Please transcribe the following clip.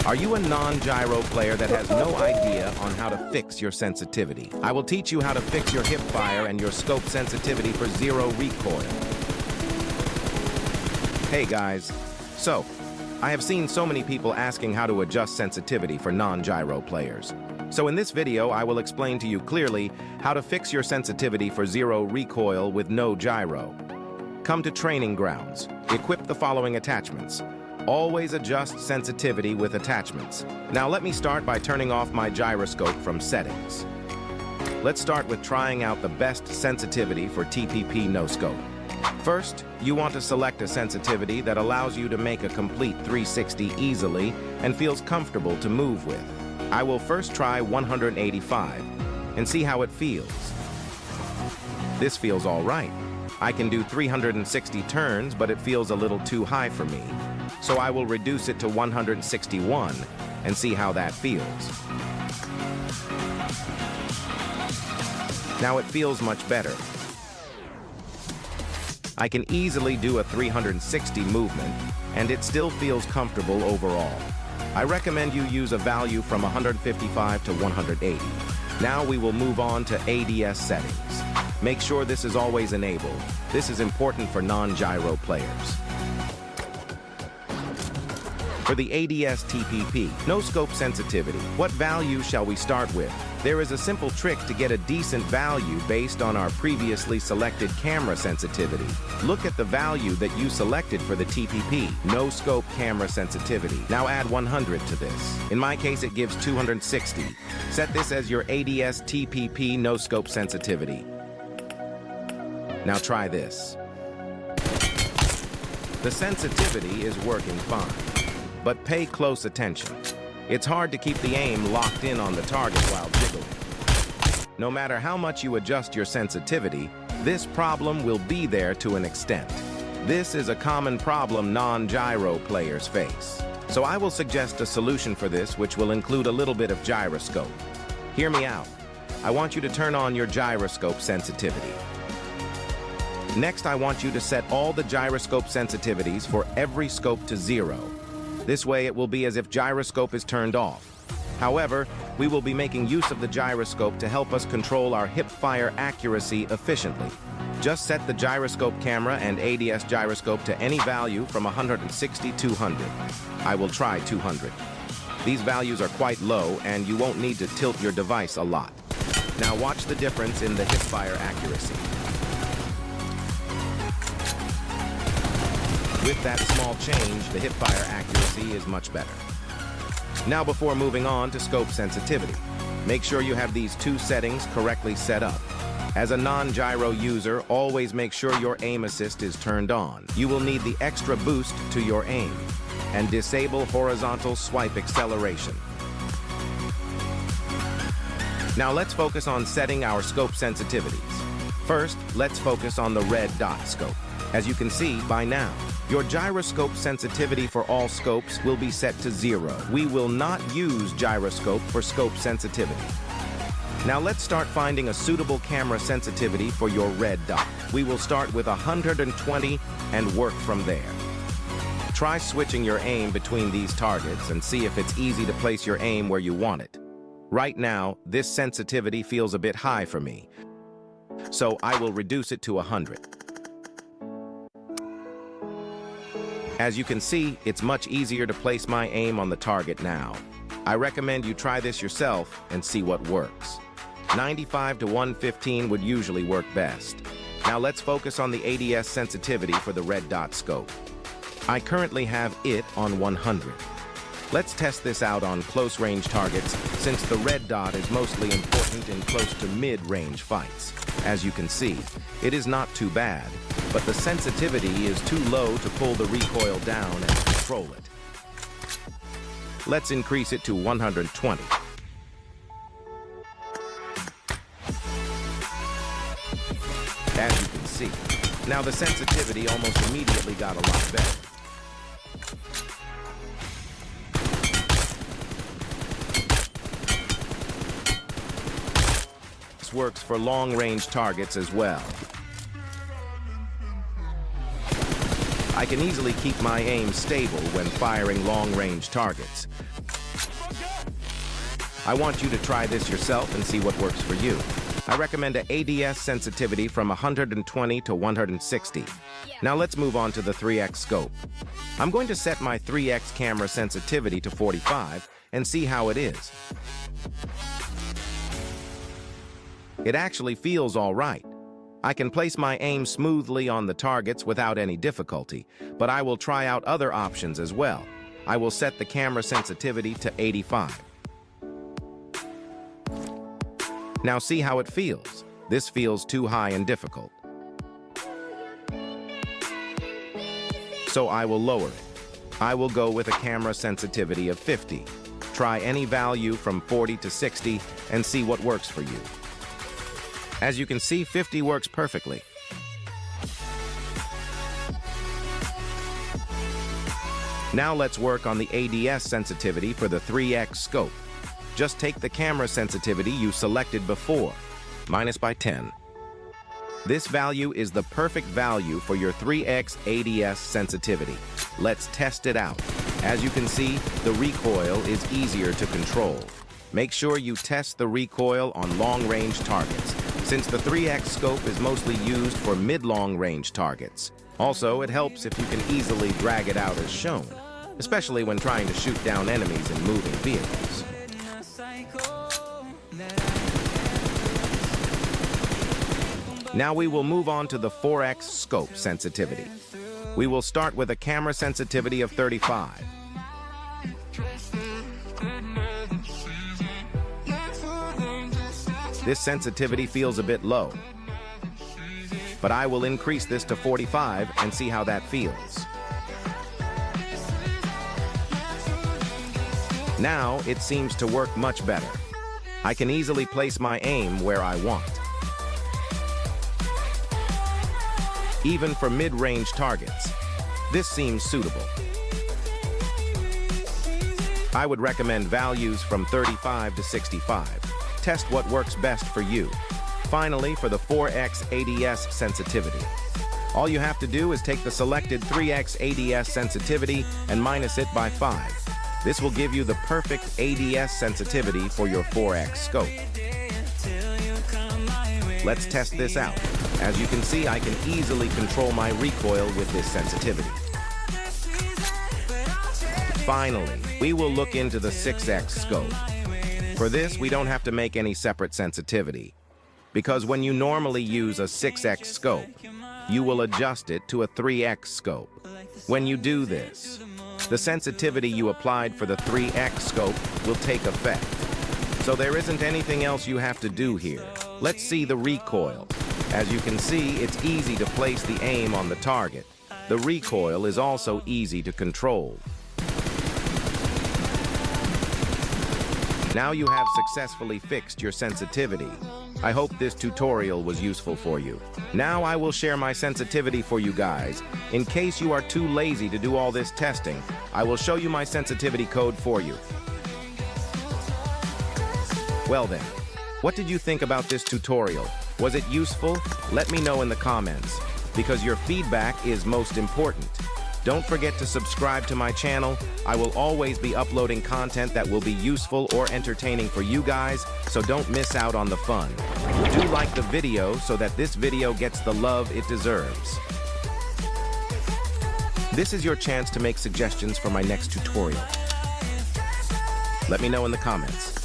Are you a non-gyro player that has no idea on how to fix your sensitivity? I will teach you how to fix your hip fire and your scope sensitivity for zero recoil. Hey guys, so I have seen so many people asking how to adjust sensitivity for non-gyro players. So in this video, I will explain to you clearly how to fix your sensitivity for zero recoil with no gyro. Come to training grounds. Equip the following attachments. Always adjust sensitivity with attachments. Now let me start by turning off my gyroscope from settings. Let's start with trying out the best sensitivity for TPP no scope. First, you want to select a sensitivity that allows you to make a complete 360 easily and feels comfortable to move with. I will first try 185 and see how it feels. This feels all right. I can do 360 turns, but it feels a little too high for me. So I will reduce it to 161 and see how that feels. Now it feels much better. I can easily do a 360 movement, and it still feels comfortable overall. I recommend you use a value from 155 to 180. Now we will move on to ADS settings. Make sure this is always enabled. This is important for non-gyro players. For the ADS TPP, no scope sensitivity, what value shall we start with? There is a simple trick to get a decent value based on our previously selected camera sensitivity. Look at the value that you selected for the TPP, no scope camera sensitivity. Now add 100 to this. In my case, it gives 260. Set this as your ADS TPP no scope sensitivity. Now try this. The sensitivity is working fine. But pay close attention. It's hard to keep the aim locked in on the target while jiggling. No matter how much you adjust your sensitivity, this problem will be there to an extent. This is a common problem non-gyro players face. So I will suggest a solution for this, which will include a little bit of gyroscope. Hear me out. I want you to turn on your gyroscope sensitivity. Next, I want you to set all the gyroscope sensitivities for every scope to 0. This way it will be as if gyroscope is turned off. However, we will be making use of the gyroscope to help us control our hip fire accuracy efficiently. Just set the gyroscope camera and ADS gyroscope to any value from 160 to 200. I will try 200. These values are quite low and you won't need to tilt your device a lot. Now watch the difference in the hip fire accuracy. With that small change, the hip fire accuracy is much better. Now before moving on to scope sensitivity, make sure you have these two settings correctly set up. As a non-gyro user, always make sure your aim assist is turned on. You will need the extra boost to your aim. And disable horizontal swipe acceleration. Now let's focus on setting our scope sensitivities. First, let's focus on the red dot scope. As you can see by now, your gyroscope sensitivity for all scopes will be set to 0. We will not use gyroscope for scope sensitivity. Now let's start finding a suitable camera sensitivity for your red dot. We will start with 120 and work from there. Try switching your aim between these targets and see if it's easy to place your aim where you want it. Right now, this sensitivity feels a bit high for me, so I will reduce it to 100. As you can see, it's much easier to place my aim on the target now. I recommend you try this yourself and see what works. 95 to 115 would usually work best. Now let's focus on the ADS sensitivity for the red dot scope. I currently have it on 100. Let's test this out on close-range targets, since the red dot is mostly important in close to mid-range fights. As you can see, it is not too bad, but the sensitivity is too low to pull the recoil down and control it. Let's increase it to 120. As you can see, now the sensitivity almost immediately got a lot better. This works for long-range targets as well. I can easily keep my aim stable when firing long-range targets. I want you to try this yourself and see what works for you. I recommend an ADS sensitivity from 120 to 160. Now let's move on to the 3x scope. I'm going to set my 3x camera sensitivity to 45 and see how it is. It actually feels all right. I can place my aim smoothly on the targets without any difficulty, but I will try out other options as well. I will set the camera sensitivity to 85. Now see how it feels. This feels too high and difficult. So I will lower it. I will go with a camera sensitivity of 50. Try any value from 40 to 60 and see what works for you. As you can see, 50 works perfectly. Now let's work on the ADS sensitivity for the 3x scope. Just take the camera sensitivity you selected before, minus by 10. This value is the perfect value for your 3x ADS sensitivity. Let's test it out. As you can see, the recoil is easier to control. Make sure you test the recoil on long-range targets, since the 3x scope is mostly used for mid-long range targets. Also, it helps if you can easily drag it out as shown, especially when trying to shoot down enemies in moving vehicles. Now we will move on to the 4x scope sensitivity. We will start with a camera sensitivity of 35. This sensitivity feels a bit low, but I will increase this to 45 and see how that feels. Now it seems to work much better. I can easily place my aim where I want. Even for mid-range targets, this seems suitable. I would recommend values from 35 to 65. Test what works best for you. Finally, for the 4x ADS sensitivity. All you have to do is take the selected 3x ADS sensitivity and minus it by 5. This will give you the perfect ADS sensitivity for your 4x scope. Let's test this out. As you can see, I can easily control my recoil with this sensitivity. Finally, we will look into the 6x scope. For this, we don't have to make any separate sensitivity, because when you normally use a 6x scope, you will adjust it to a 3x scope. When you do this, the sensitivity you applied for the 3x scope will take effect. So there isn't anything else you have to do here. Let's see the recoil. As you can see, it's easy to place the aim on the target. The recoil is also easy to control. Now you have successfully fixed your sensitivity. I hope this tutorial was useful for you. Now I will share my sensitivity for you guys. In case you are too lazy to do all this testing, I will show you my sensitivity code for you. Well then, what did you think about this tutorial? Was it useful? Let me know in the comments, because your feedback is most important. Don't forget to subscribe to my channel. I will always be uploading content that will be useful or entertaining for you guys, so don't miss out on the fun. Do like the video so that this video gets the love it deserves. This is your chance to make suggestions for my next tutorial. Let me know in the comments.